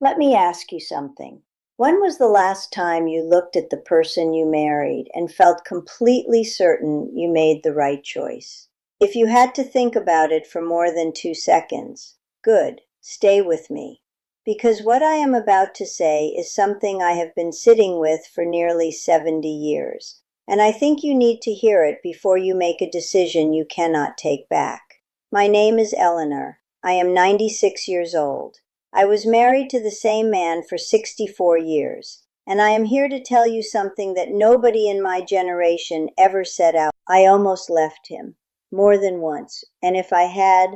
Let me ask you something. When was the last time you looked at the person you married and felt completely certain you made the right choice? If you had to think about it for more than 2 seconds, good, stay with me. Because what I am about to say is something I have been sitting with for nearly 70 years, and I think you need to hear it before you make a decision you cannot take back. My name is Eleanor. I am 96 years old. I was married to the same man for 64 years, and I am here to tell you something that nobody in my generation ever said out. I almost left him, more than once, and if I had,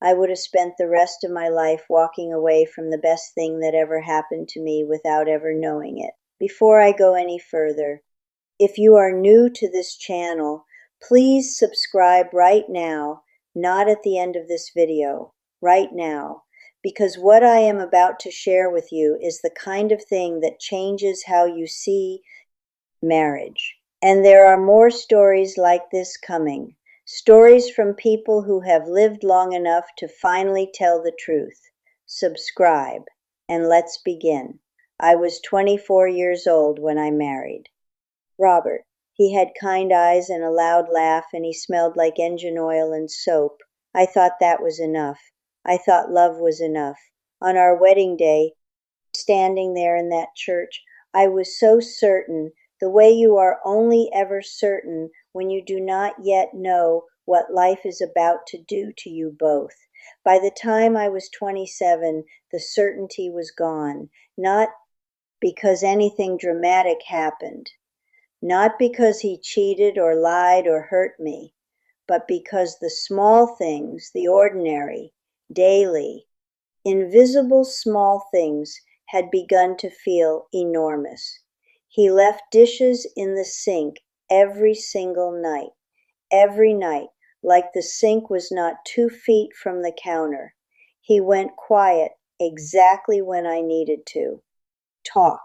I would have spent the rest of my life walking away from the best thing that ever happened to me without ever knowing it. Before I go any further, if you are new to this channel, please subscribe right now, not at the end of this video, right now, because what I am about to share with you is the kind of thing that changes how you see marriage. And there are more stories like this coming, stories from people who have lived long enough to finally tell the truth. Subscribe, and let's begin. I was 24 years old when I married Robert. He had kind eyes and a loud laugh, and he smelled like engine oil and soap. I thought that was enough. I thought love was enough. On our wedding day, standing there in that church, I was so certain, the way you are only ever certain when you do not yet know what life is about to do to you both. By the time I was 27, the certainty was gone, not because anything dramatic happened, not because he cheated or lied or hurt me, but because the small things, the ordinary, daily, invisible small things had begun to feel enormous. He left dishes in the sink every single night, like the sink was not 2 feet from the counter. He went quiet exactly when I needed to talk,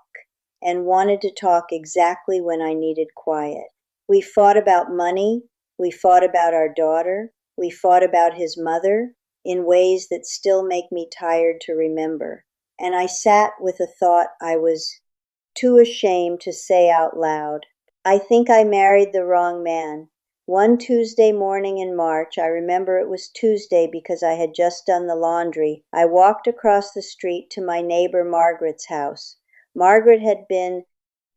and wanted to talk exactly when I needed quiet. We fought about money. We fought about our daughter. We fought about his mother in ways that still make me tired to remember. And I sat with a thought I was too ashamed to say out loud. I think I married the wrong man. One Tuesday morning in March, I remember it was Tuesday because I had just done the laundry, I walked across the street to my neighbor Margaret's house. Margaret had been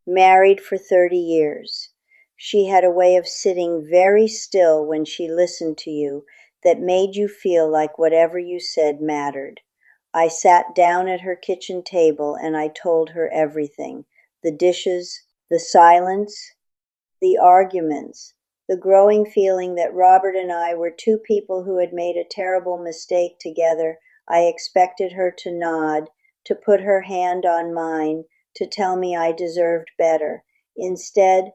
married for 30 years. She had a way of sitting very still when she listened to you that made you feel like whatever you said mattered. I sat down at her kitchen table and I told her everything. The dishes, the silence, the arguments, the growing feeling that Robert and I were two people who had made a terrible mistake together. I expected her to nod, to put her hand on mine, to tell me I deserved better. Instead,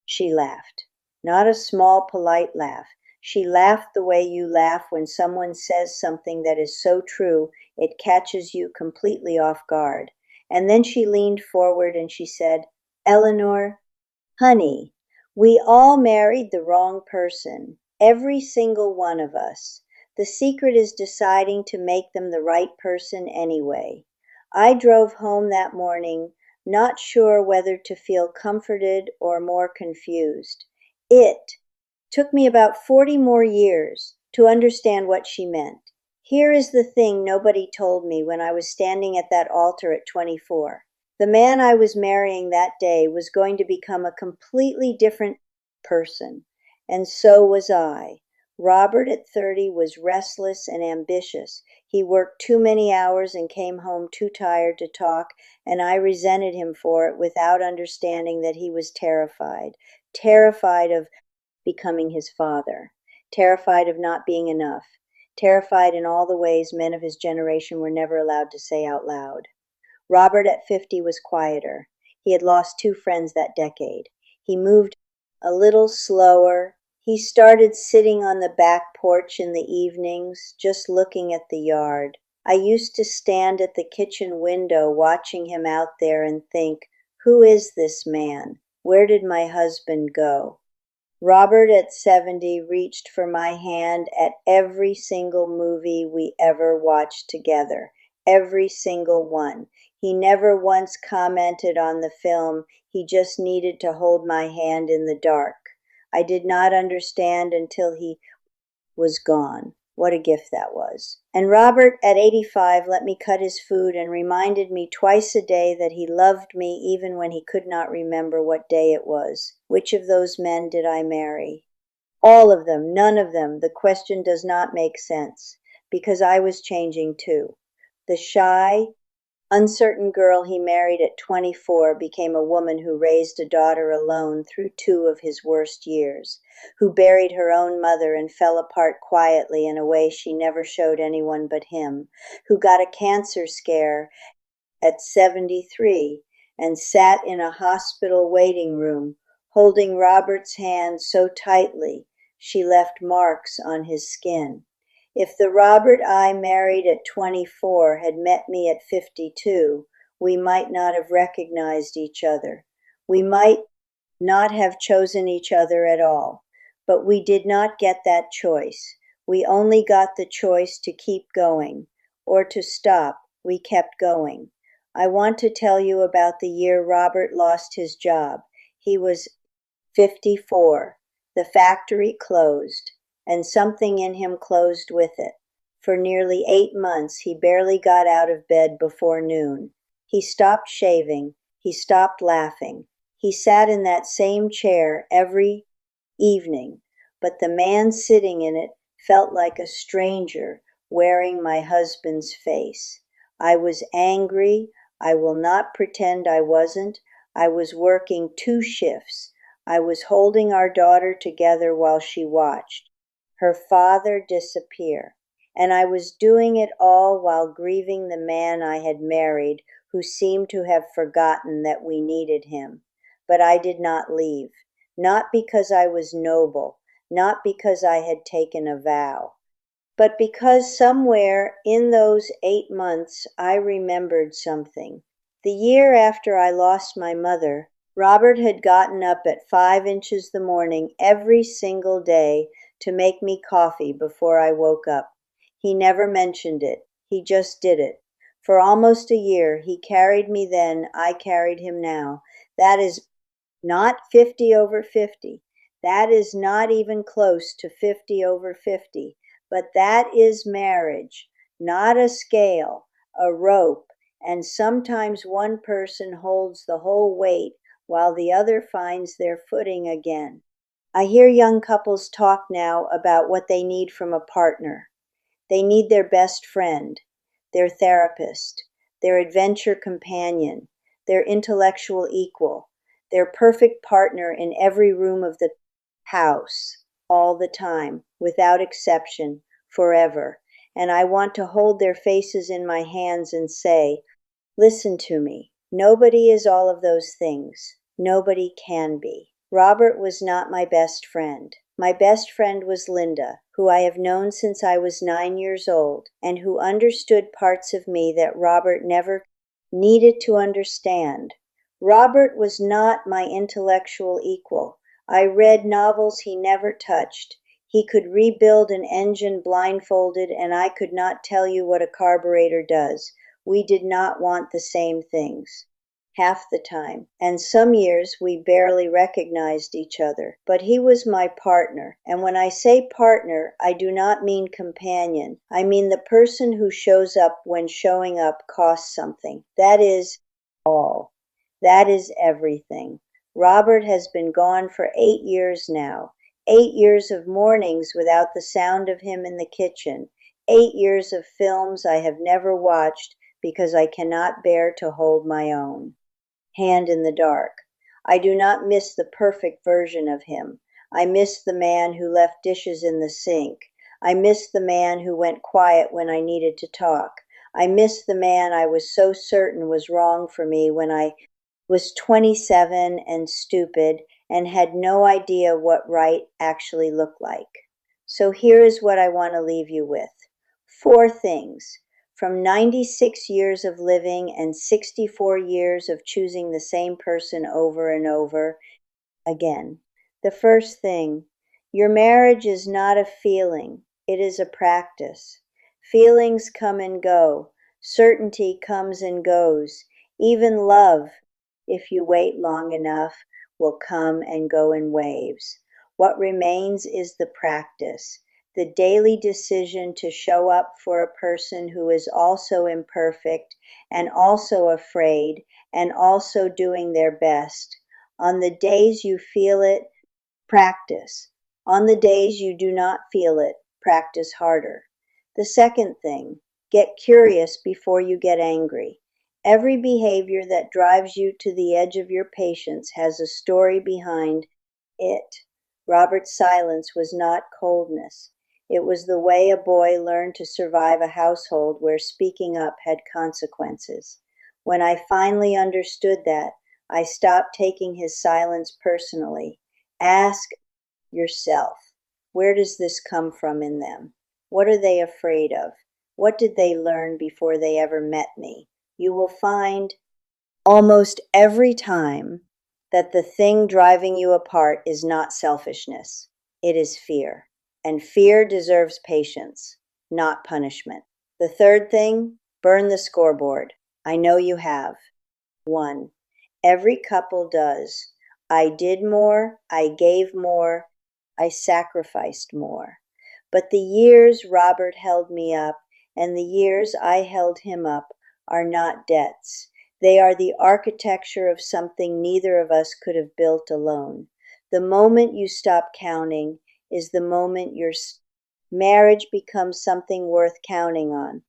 she laughed. Not a small, polite laugh. She laughed the way you laugh when someone says something that is so true it catches you completely off guard. And then she leaned forward and she said, "Eleanor, honey, we all married the wrong person. Every single one of us. The secret is deciding to make them the right person anyway." I drove home that morning, not sure whether to feel comforted or more confused. It took me about 40 more years to understand what she meant. Here is the thing nobody told me when I was standing at that altar at 24. The man I was marrying that day was going to become a completely different person, and so was I. Robert at 30 was restless and ambitious. He worked too many hours and came home too tired to talk, and I resented him for it without understanding that he was terrified of becoming his father, terrified of not being enough, terrified in all the ways men of his generation were never allowed to say out loud. Robert at 50 was quieter. He had lost 2 friends that decade. He moved a little slower. He started sitting on the back porch in the evenings, just looking at the yard. I used to stand at the kitchen window watching him out there and think, who is this man? Where did my husband go? Robert at 70 reached for my hand at every single movie we ever watched together. every single one. He never once commented on the film. He just needed to hold my hand in the dark. I did not understand until he was gone. What a gift that was. And Robert, at 85, let me cut his food and reminded me twice a day that he loved me even when he could not remember what day it was. Which of those men did I marry? All of them, none of them. The question does not make sense, because I was changing too. The shy, uncertain girl he married at 24 became a woman who raised a daughter alone through two of his worst years, who buried her own mother and fell apart quietly in a way she never showed anyone but him, who got a cancer scare at 73 and sat in a hospital waiting room, holding Robert's hand so tightly she left marks on his skin. If the Robert I married at 24 had met me at 52, we might not have recognized each other. We might not have chosen each other at all. But we did not get that choice. We only got the choice to keep going, or to stop. We kept going. I want to tell you about the year Robert lost his job. He was 54. The factory closed, and something in him closed with it. For nearly 8 months, he barely got out of bed before noon. He stopped shaving. He stopped laughing. He sat in that same chair every evening, but the man sitting in it felt like a stranger wearing my husband's face. I was angry. I will not pretend I wasn't. I was working 2 shifts. I was holding our daughter together while she watched her father disappear. And I was doing it all while grieving the man I had married, who seemed to have forgotten that we needed him. But I did not leave, not because I was noble, not because I had taken a vow, but because somewhere in those 8 months I remembered something. The year after I lost my mother, Robert had gotten up at 5 inches the morning every single day to make me coffee before I woke up. He never mentioned it. He just did it. For almost a year, he carried me then, I carried him now. That is not 50 over 50. That is not even close to 50 over 50. But that is marriage, not a scale, a rope, and sometimes one person holds the whole weight while the other finds their footing again. I hear young couples talk now about what they need from a partner. They need their best friend, their therapist, their adventure companion, their intellectual equal, their perfect partner in every room of the house, all the time, without exception, forever. And I want to hold their faces in my hands and say, listen to me. Nobody is all of those things. Nobody can be. Robert was not my best friend. My best friend was Linda, who I have known since I was 9 years old, and who understood parts of me that Robert never needed to understand. Robert was not my intellectual equal. I read novels he never touched. He could rebuild an engine blindfolded, and I could not tell you what a carburetor does. We did not want the same things. Half the time, and some years we barely recognized each other. But he was my partner, and when I say partner, I do not mean companion. I mean the person who shows up when showing up costs something. That is all. That is everything. Robert has been gone for 8 years now. 8 years of mornings without the sound of him in the kitchen. 8 years of films I have never watched because I cannot bear to hold my own hand in the dark. I do not miss the perfect version of him. I miss the man who left dishes in the sink. I miss the man who went quiet when I needed to talk. I miss the man I was so certain was wrong for me when I was 27 and stupid and had no idea what right actually looked like. So here is what I want to leave you with. 4 things. From 96 years of living and 64 years of choosing the same person over and over again. The first thing, your marriage is not a feeling, it is a practice. Feelings come and go. Certainty comes and goes. Even love, if you wait long enough, will come and go in waves. What remains is the practice, the daily decision to show up for a person who is also imperfect and also afraid and also doing their best. On the days you feel it, practice. On the days you do not feel it, practice harder. The second thing, get curious before you get angry. Every behavior that drives you to the edge of your patience has a story behind it. Robert's silence was not coldness. It was the way a boy learned to survive a household where speaking up had consequences. When I finally understood that, I stopped taking his silence personally. Ask yourself, where does this come from in them? What are they afraid of? What did they learn before they ever met me? You will find almost every time that the thing driving you apart is not selfishness. It is fear. And fear deserves patience, not punishment. The third thing, burn the scoreboard. I know you have. 1. Every couple does. I did more, I gave more, I sacrificed more. But the years Robert held me up and the years I held him up are not debts. They are the architecture of something neither of us could have built alone. The moment you stop counting is the moment your marriage becomes something worth counting on.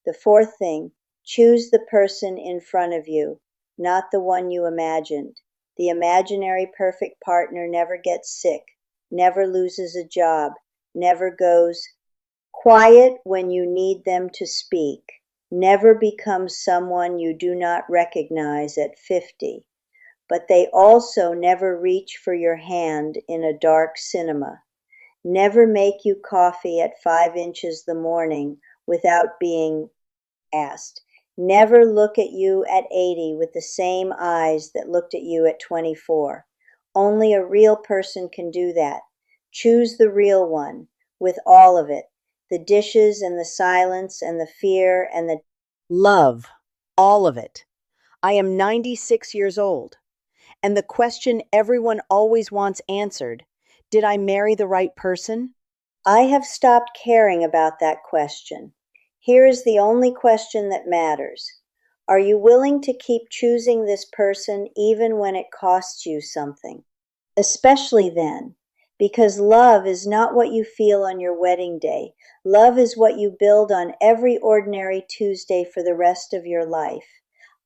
The fourth thing, choose the person in front of you, not the one you imagined. The imaginary perfect partner never gets sick, never loses a job, never goes quiet when you need them to speak, never becomes someone you do not recognize at 50. But they also never reach for your hand in a dark cinema, never make you coffee at 5 inches the morning without being asked, never look at you at 80 with the same eyes that looked at you at 24. Only a real person can do that. Choose the real one, with all of it, the dishes and the silence and the fear and the love, all of it. I am 96 years old, and the question everyone always wants answered, did I marry the right person? I have stopped caring about that question. Here is the only question that matters. Are you willing to keep choosing this person even when it costs you something? Especially then, because love is not what you feel on your wedding day. Love is what you build on every ordinary Tuesday for the rest of your life.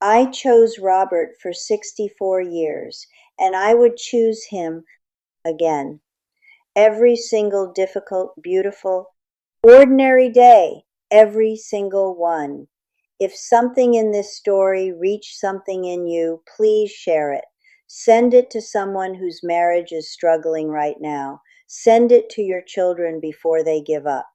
I chose Robert for 64 years, and I would choose him again. Every single difficult, beautiful, ordinary day, every single one. If something in this story reached something in you, please share it. Send it to someone whose marriage is struggling right now. Send it to your children before they give up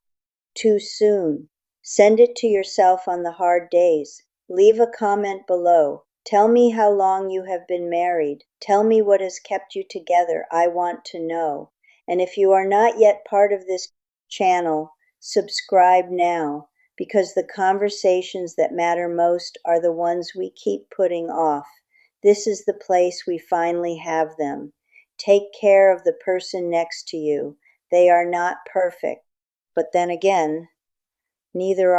too soon. Send it to yourself on the hard days. Leave a comment below. Tell me how long you have been married. Tell me what has kept you together. I want to know. And if you are not yet part of this channel, subscribe now, because the conversations that matter most are the ones we keep putting off. This is the place we finally have them. Take care of the person next to you. They are not perfect, but then again, neither